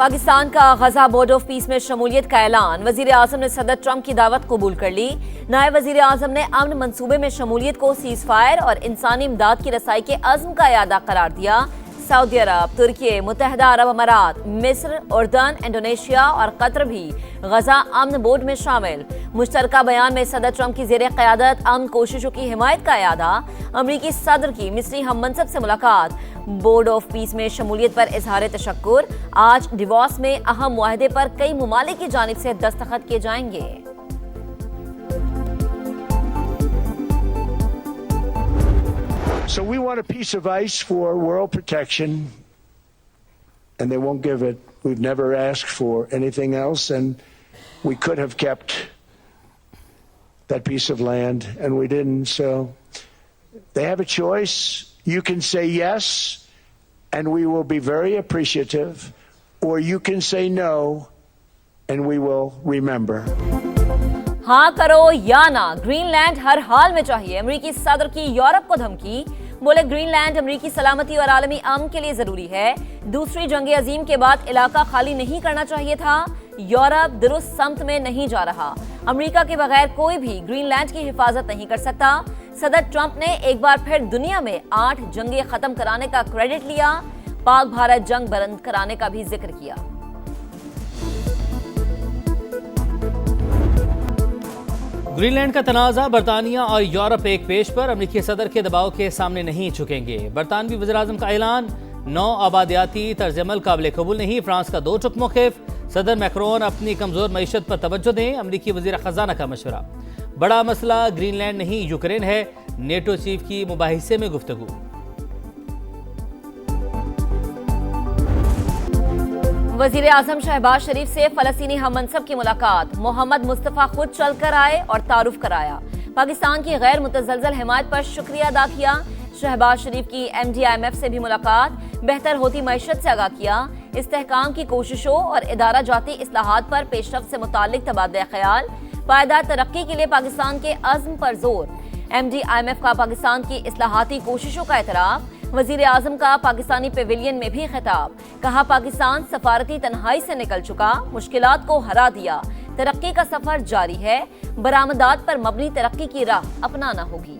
पाकिस्तान का गजा board of peace में शमूलियत का ऐलान। वजीर आजम ने सदर ट्रंप की दावत कबूल कर ली। नायब वजीर आजम ने अमन मंसूबे में शमूलियत को सीज फायर और इंसानी इमदाद की रसाई के अज़्म का इयादा करार दिया। सऊदी अरब, तुर्की, मुत्तहिदा अरब अमारात, मिस्र, उर्दन, इंडोनेशिया और कतर भी गजा अमन बोर्ड में शामिल। मुश्तरका बयान में सदर ट्रंप की ज़ेरे क़यादत अमन कोशिशों की हिमायत का इयादा। अमरीकी सदर की मिस्री हम मनसब से मुलाकात। बोर्ड ऑफ पीस में शमूलियत पर इजहार तशक्कुर। आज डिवोर्स में अहम मुआहदे पर कई मुमालिक की जानिब से दस्तखत किए जाएंगे। So we want a piece of ice for world protection, and they won't give it. We've never asked for anything else, and we could have kept that piece of land, and we didn't. So they have a choice. You can say yes, and we will be very appreciative, or you can say no, and we will remember. हाँ करो या ना, Greenland हर हाल में चाहिए। अमेरिकी सदर की Europe को धमकी। बोले ग्रीनलैंड अमेरिकी सलामती और आलमी अमन के लिए जरूरी है। दूसरी जंग अजीम के बाद इलाका खाली नहीं करना चाहिए था। यूरोप दुरुस्त समत में नहीं जा रहा। अमेरिका के बगैर कोई भी ग्रीनलैंड की हिफाजत नहीं कर सकता। सदर ट्रंप ने एक बार फिर दुनिया में 8 जंगें खत्म कराने का क्रेडिट लिया। पाक भारत जंग बंद कराने का भी जिक्र किया। ग्रीनलैंड का तनाज़ा बरतानिया और यूरोप एक पेश पर अमरीकी सदर के दबाव के सामने नहीं झुकेंगे। बरतानवी वज़ीर-ए-आज़म का ऐलान। 9 आबादियाती तर्ज अमल काबिल कबूल नहीं। फ्रांस का 2 टुक मौक़िफ़। सदर मैक्रोन अपनी कमज़ोर मईशत पर तवज्जो दें। अमरीकी वज़ीर ख़ज़ाना का मशवरा। बड़ा मसला ग्रीनलैंड नहीं यूक्रेन है। नेटो चीफ की मुबाहिसे में गुफ्तगू। वजीर आजम शहबाज शरीफ से फलस्तीनी हम मनसब की मुलाकात। मोहम्मद मुस्तफ़ा खुद चल कर आए और तारुफ कराया। पाकिस्तान की गैर मुतज़लज़ल हिमायत पर शुक्रिया अदा किया। शहबाज शरीफ की MD-IMF से भी मुलाकात। बेहतर होती मईशत से आगाह किया। इस्तेहकाम की कोशिशों और इदारा जाती इस्लाहात पर पेशरफ्त से मुताल्लिक तबादला ख्याल। पायदार तरक्की के लिए पाकिस्तान के अज़्म पर जोर। MD-IMF का पाकिस्तान की इस्लाहाती कोशिशों का एतराफ़। वजीर आजम का पाकिस्तानी पेविलियन में भी खिताब। कहा पाकिस्तान सफारती तन्हाई से निकल चुका, मुश्किलात को हरा दिया। तरक्की का सफर जारी है। बरामदात पर मबनी तरक्की की राह अपनाना होगी।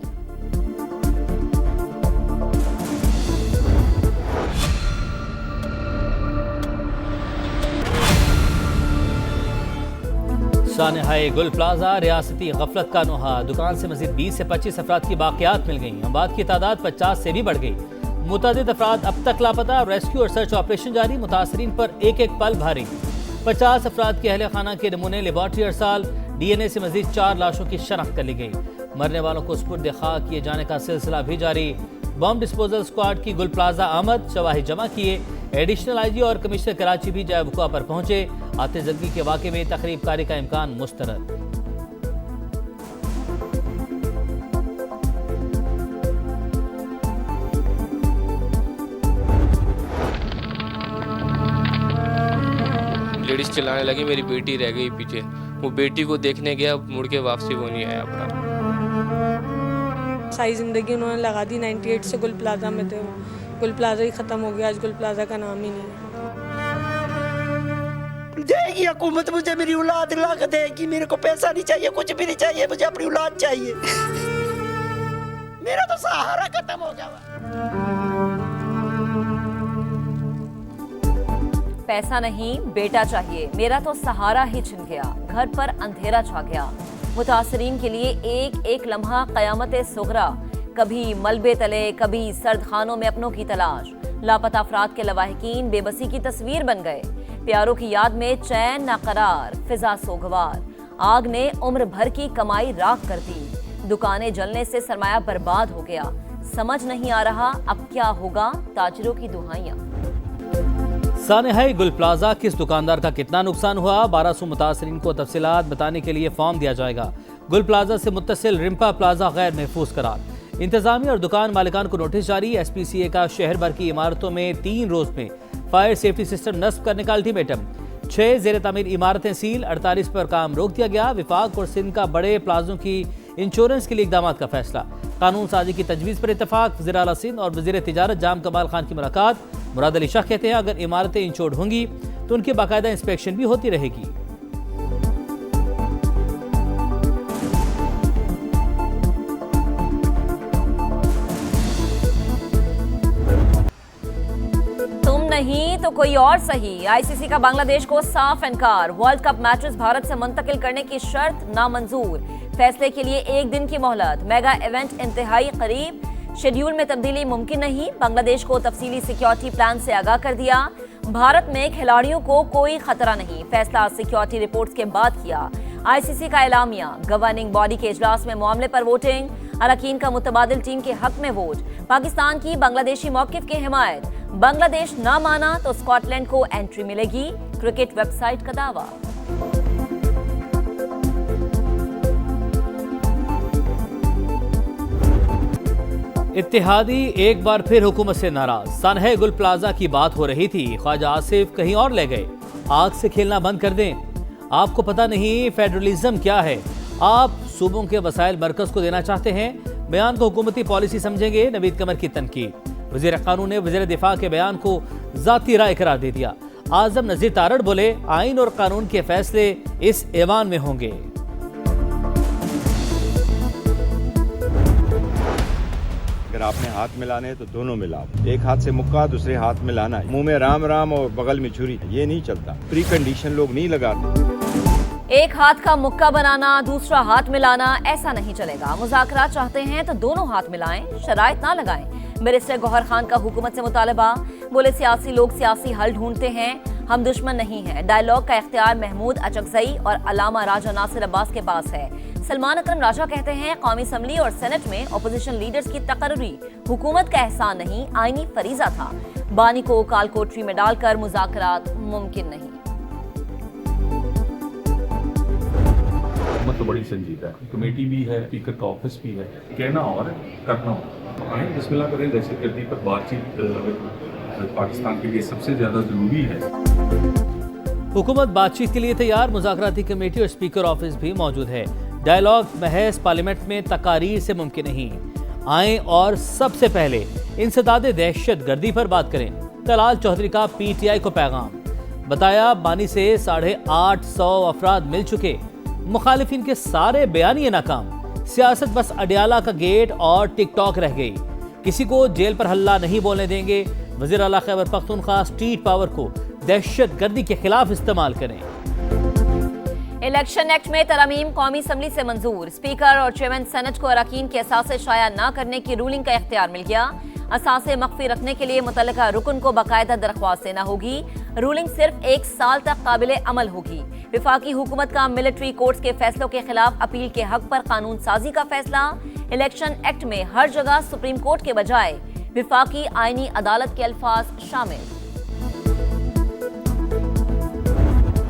सानहाए गुल प्लाजा रियासती गफलत का नुहा। दुकान से मजीद 20 से 25 अफराद की बाकियात मिल गई। अमवात की तादाद 50 से भी बढ़ गई। मुतअद्दिद अफराद अब तक लापता। रेस्क्यू और सर्च ऑपरेशन जारी। मुतासरीन पर एक एक पल भारी। 50 अफराद के अहले खाना के नमूने लेबॉर्ट्री अरसाल। DNA से मजीद 4 लाशों की शनाख्त कर ली गई। मरने वालों को सुपुर्द खाक किए जाने का सिलसिला भी जारी। बम डिस्पोजल स्क्वाड की गुल प्लाजा आमद। शवाहिद जमा किए। एडिशनल IG और कमिश्नर कराची भी जाए वक़ुआ पर पहुंचे। आतिशज़दगी के वाक़े में तकरीब कारी का इम्कान मुस्तरद। लेडीज चिल्लाने लगी, मेरी बेटी रह गई पीछे। वो बेटी को देखने गया, मुड़ के वापसी वो नहीं आया अपना। सारी ज़िंदगी उन्होंने लगा दी। 98 से गुल प्लाजा में थे। गुल प्लाजा ही ख़त्म हो गया। आज गुल प्लाजा का नाम ही नहीं है। देगी हुकूमत मुझे, मेरी औलाद ला के देगी। मेरे को पैसा नहीं चाहिए, कुछ भी नहीं चाहिए, मुझे अपनी औलाद चाहिए। मेरा तो सहारा खत्म हो गया। पैसा नहीं, बेटा चाहिए। मेरा तो सहारा ही छिन गया। घर पर अंधेरा छा गया। मुतासरीन के लिए एक एक लम्हा क़यामत सुगरा। कभी मलबे तले, कभी सर्द खानों में अपनों की तलाश। लापता अफराद के लवाहिकीन बेबसी की तस्वीर बन गए। प्यारों की याद में चैन नाकरार, फिजा सोगवार। आग ने उम्र भर की कमाई राख कर दी। दुकानें जलने से सरमाया बर्बाद हो गया। समझ नहीं आ रहा अब क्या होगा। ताजिरों की दुहाइयां। सानहाए गुल प्लाजा किस दुकानदार का कितना नुकसान हुआ। 1200 मुतासरीन को तफसीलात बताने के लिए फॉर्म दिया जाएगा। गुल प्लाजा से मुत्तसिल रिम्पा प्लाजा गैर महफूज करार। इंतजामिया और दुकान मालिकान को नोटिस जारी। SPCA का शहर भर की इमारतों में 3 रोज में फायर सेफ्टी सिस्टम नस्ब करने का अल्टीमेटम। 6 ज़ेर तामीर इमारतें सील। 48 पर काम रोक दिया गया। विफाक और सिंध का बड़े प्लाजों की इंश्योरेंस के लिए इकदाम का फैसला। कानून साजी की तजवीज़ पर इतफाक। वज़ीर आला सिंध और वज़ीर तिजारत जाम कमाल खान की मुलाकात। मुराद अली शाह कहते हैं अगर इमारतें इंश्योर्ड होंगी तो उनकी बाकायदा इंस्पेक्शन भी होती रहेगी। नहीं तो कोई और सही। आईसीसी का बांग्लादेश को साफ इनकार। वर्ल्ड कप मैचेस भारत से मुंतकिल करने की शर्त नामंजूर। फैसले के लिए 1 दिन की मोहलत। मेगा इवेंट इंतहाई करीब। शेड्यूल में तब्दीली मुमकिन नहीं। बांग्लादेश को तफसीली सिक्योरिटी प्लान से आगाह कर दिया। भारत में खिलाड़ियों को कोई खतरा नहीं। फैसला सिक्योरिटी रिपोर्ट्स के बाद किया। आईसीसी का एलामिया। गवर्निंग बॉडी के इजलास में मामले पर वोटिंग। अरकान का मुतबादिल टीम के हक में वोट। पाकिस्तान की बांग्लादेशी मौकिफ की हिमायत। बांग्लादेश ना माना तो स्कॉटलैंड को एंट्री मिलेगी। क्रिकेट वेबसाइट का दावा। इत्तेहादी एक बार फिर हुकूमत से नाराज। सनहे गुल प्लाजा की बात हो रही थी, ख्वाजा आसिफ कहीं और ले गए। आग से खेलना बंद कर दें। आपको पता नहीं फेडरलिज्म क्या है। आप सूबों के वसाइल मरकज को देना चाहते हैं। बयान को हुकूमती पॉलिसी समझेंगे। नवीद कमर की तनकीद। वज़ीर कानून ने वज़ीर दिफा के बयान को ज़ाती राय करार दे दिया। आज़म नज़ीर तारड़ बोले, आइन और कानून के फैसले इस ऐवान में होंगे। अगर आपने हाथ मिलाने हैं तो दोनों मिलाओ। एक हाथ से मुक्का, दूसरे हाथ में लाना है। मुंह में राम राम और बगल में छुरी, ये नहीं चलता। प्री कंडीशन लोग नहीं लगाते। एक हाथ का मुक्का बनाना, दूसरा हाथ मिलाना, ऐसा नहीं चलेगा। मुज़ाकरा चाहते हैं तो दोनों हाथ मिलाएं, शराइत ना लगाएं। बैरिस्टर गौहर खान का हुकूमत से मुतालबा। बोले, सियासी लोग सियासी हल ढूंढते हैं, हम दुश्मन नहीं हैं। डायलॉग का इख्तियार महमूद अचकजई और अलामा राजा नासिर अब्बास के पास है। सलमान अकरम राजा कहते हैं, कौमी असम्बली और सेनेट में अपोजिशन लीडर्स की तकर्री हुकूमत का एहसान नहीं, आईनी फरीजा था। बानी को काल कोठरी में डालकर मुज़ाकरात मुमकिन नहीं। तो बड़ी संजीदा है। कमेटी भी है, स्पीकर का ऑफिस भी है। कहना और करना और। आए बिस्मिल्लाह करें। दहशतगर्दी पर बातचीत पाकिस्तान के लिए सबसे ज्यादा जरूरी है। हुकूमत बातचीत के लिए तैयार। मुज़ाकराती कमेटी और स्पीकर ऑफिस भी मौजूद है। डायलॉग महज पार्लियामेंट में तकारीर से मुमकिन नहीं। आए और सबसे पहले इंसदाद दहशत गर्दी पर बात करें। तलाल चौधरी का PTI को पैगाम। बताया, बानी से 850 अफराद मिल चुके। मुखालिफिन के सारे बयानिए नाकाम। सियासत बस अडियाला का गेट और टिकटॉक रह गई। किसी को जेल पर हल्ला नहीं बोलने देंगे। वज़ीर आला खैबर पख्तूनख्वा स्ट्रीट पावर को दहशत गर्दी के खिलाफ इस्तेमाल करें। इलेक्शन एक्ट में तरमीम कौमी असम्बली से मंजूर। स्पीकर और चेयरमैन सेनेट को अरकान के असासे शाया न करने की रूलिंग का इख्तियार मिल गया। असासे मख्फी रखने के लिए मुतल्लिका रुकन को बाकायदा दरख्वास्त देना होगी। रूलिंग सिर्फ 1 साल तक काबिले अमल होगी। विफाकी हुकूमत का मिलिट्री कोर्ट्स के फैसलों के खिलाफ अपील के हक पर कानून साजी का फैसला। इलेक्शन एक्ट में हर जगह सुप्रीम कोर्ट के बजाय विफाकी आईनी अदालत के अल्फाज शामिल।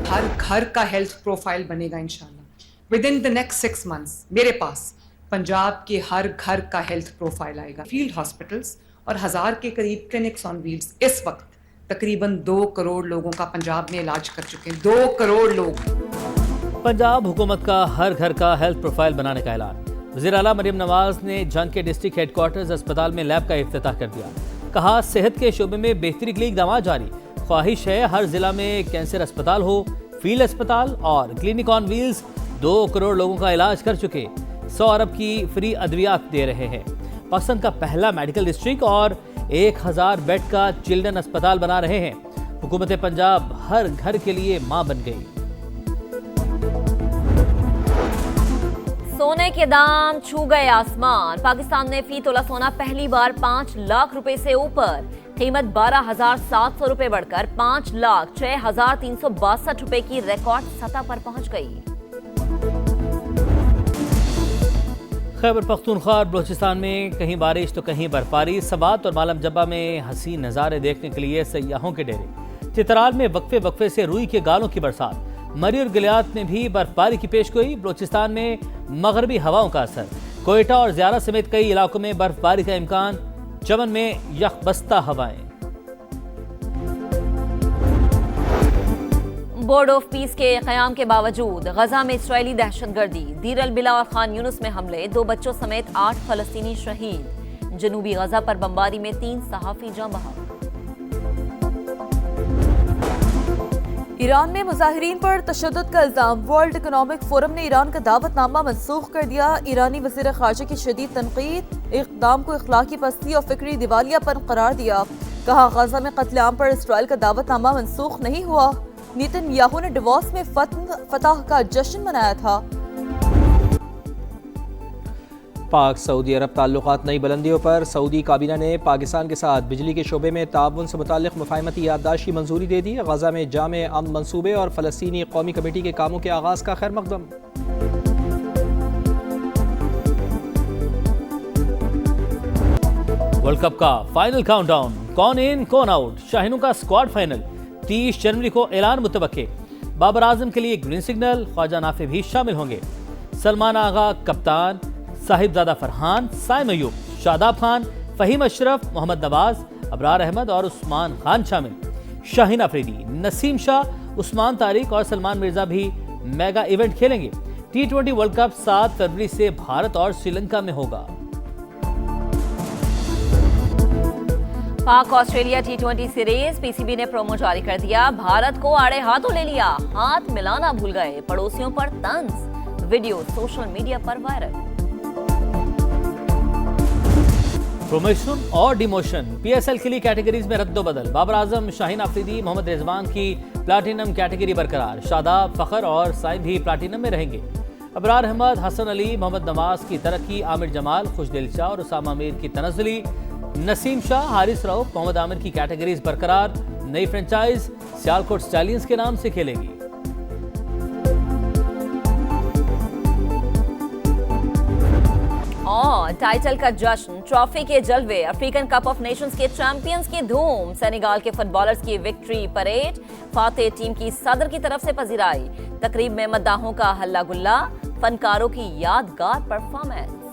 हर घर का हेल्थ प्रोफाइल बनेगा इंशाल्लाह। With in the next 6 months मेरे पास पंजाब के हर घर का हेल्थ प्रोफाइल आएगा। फील्ड हॉस्पिटल्स और 1000 के करीब क्लिनिक्स ऑन व्हील्स इस वक्त तकरीबन 2 करोड़ लोगों का पंजाब में इलाज कर चुके हैं। 2 करोड़ लोग। पंजाब हुकूमत का हर घर का हेल्थ प्रोफाइल बनाने का ऐलान। वज़ीर आला मरियम नवाज ने जंग के डिस्ट्रिक्ट हेडक्वार्टर्स अस्पताल में लैब का इफ्तिताह कर दिया। कहा, सेहत के शोबे में बेहतरी के लिए इक़दाम जारी। ख्वाहिश है हर जिला में कैंसर अस्पताल हो। फील्ड अस्पताल और क्लिनिक ऑन व्हील्स 2 करोड़ लोगों का इलाज कर चुके। 100 अरब की फ्री अद्वियात दे रहे हैं। पाकिस्तान का पहला मेडिकल डिस्ट्रिक्ट और 1000 बेड का चिल्ड्रन अस्पताल बना रहे हैं। हुकूमत पंजाब हर घर के लिए मां बन गई। सोने के दाम छू गए आसमान। पाकिस्तान में फी तोला सोना पहली बार 5 लाख रुपए से ऊपर। कीमत 12,700 रुपए बढ़कर 5,06,362 रुपए की रिकॉर्ड सतह पर पहुंच गई। खैबर पख्तूनख्वा और बलूचिस्तान में कहीं बारिश तो कहीं बर्फबारी। सबात और मालम जब्बा में हसीन नज़ारे देखने के लिए सयाहों के डेरे। चित्राल में वक्फे वक्फे से रुई के गालों की बरसात। मरी और गलियात में भी बर्फबारी की पेशगोई। बलूचिस्तान में मगरबी हवाओं का असर। कोयटा और ज़ियारा समेत कई इलाकों में बर्फबारी का इम्कान। चमन में यखबस्ता हवाएं। बोर्ड ऑफ पीस के क़याम के बावजूद गजा में इस्राएली दहशतगर्दी। दीर अल बिला और खान यूनुस में हमले। 2 बच्चों समेत 8 फलस्तीनी शहीद। जनूबी गजा पर बमबारी में 3 सहाफ़ी जाँ बहक। ईरान में मुजाहिरीन पर तशद्दुद का इल्जाम। वर्ल्ड इकोनॉमिक फोरम ने ईरान का दावतनामा मनसूख कर दिया। ईरानी वज़ीर ख़ारजा की शदीद तनकीद, इक़दाम को इखलाकी पस्ती और फिक्री दिवालियापन करार दिया। कहा गजा में कत्लेआम पर इसराइल का दावतनामा मनसूख नहीं हुआ। नेतन्याहू ने डिवोर्स में फतह का जश्न मनाया था। पाक सऊदी अरब ताल्लुकात नई बुलंदियों पर। सऊदी काबीना ने पाकिस्तान के साथ बिजली के शोबे में ताउन से मुताल्लिक़ मुफ़ाहमती याददाश्त की मंजूरी दे दी। गजा में जामे अमन मंसूबे और फ़लस्तीनी कौमी कमेटी के कामों के आगाज़ का खैर मकदम। वर्ल्ड कप का फाइनल काउंटडाउन, कौन इन कौन आउट, शाहीनों का स्क्वाड फाइनल 30 जनवरी को ऐलान मुतवक्के। बाबर आजम के लिए ग्रीन सिग्नल, ख्वाजा नाफे भी शामिल होंगे। सलमान आगा कप्तान, साहिबजादा फरहान, साइम अयूब, शादाब खान, फहीम अशरफ, मोहम्मद नवाज, अबरार अहमद और उस्मान खान शामिल। शाहीन अफरीदी, नसीम शाह, उस्मान तारिक और सलमान मिर्जा भी मेगा इवेंट खेलेंगे। T20 वर्ल्ड कप 7 फरवरी से भारत और श्रीलंका में होगा। पाक ऑस्ट्रेलिया T20 सीरीज, पीसीबी ने प्रोमो जारी कर दिया। भारत को आड़े हाथों ले लिया, हाथ मिलाना भूल गए, पड़ोसियों पर तंज। वीडियो सोशल मीडिया पर वायरल। प्रमोशन और डिमोशन, पीएसएल के लिए कैटेगरीज में रद्दोबदल। बाबर आजम, शाहीन अफरीदी, मोहम्मद रिजवान की प्लाटिनम कैटेगरी बरकरार। शादाब, फखर और साइम भी प्लाटिनम में रहेंगे। अबरार अहमद, हसन अली, मोहम्मद नवाज की तरक्की, आमिर जमाल, खुशदिल शाह और उसामा मीर की तनज़्ज़ुली। नसीम शाह, हारिस रऊफ, मोहम्मद आमिर की कैटेगरीज बरकरार। नई फ्रेंचाइज सियालकोट स्टैलियंस के नाम से खेलेगी। और टाइटल का जश्न, ट्रॉफी के जलवे, अफ्रीकन कप ऑफ नेशंस के चैंपियंस की धूम, सेनेगाल के फुटबॉलर्स की विक्ट्री परेड, फातेह टीम की सदर की तरफ से पजीराई। तकरीब में मद्दाहों का हल्ला गुल्ला, फनकारों की यादगार परफॉर्मेंस।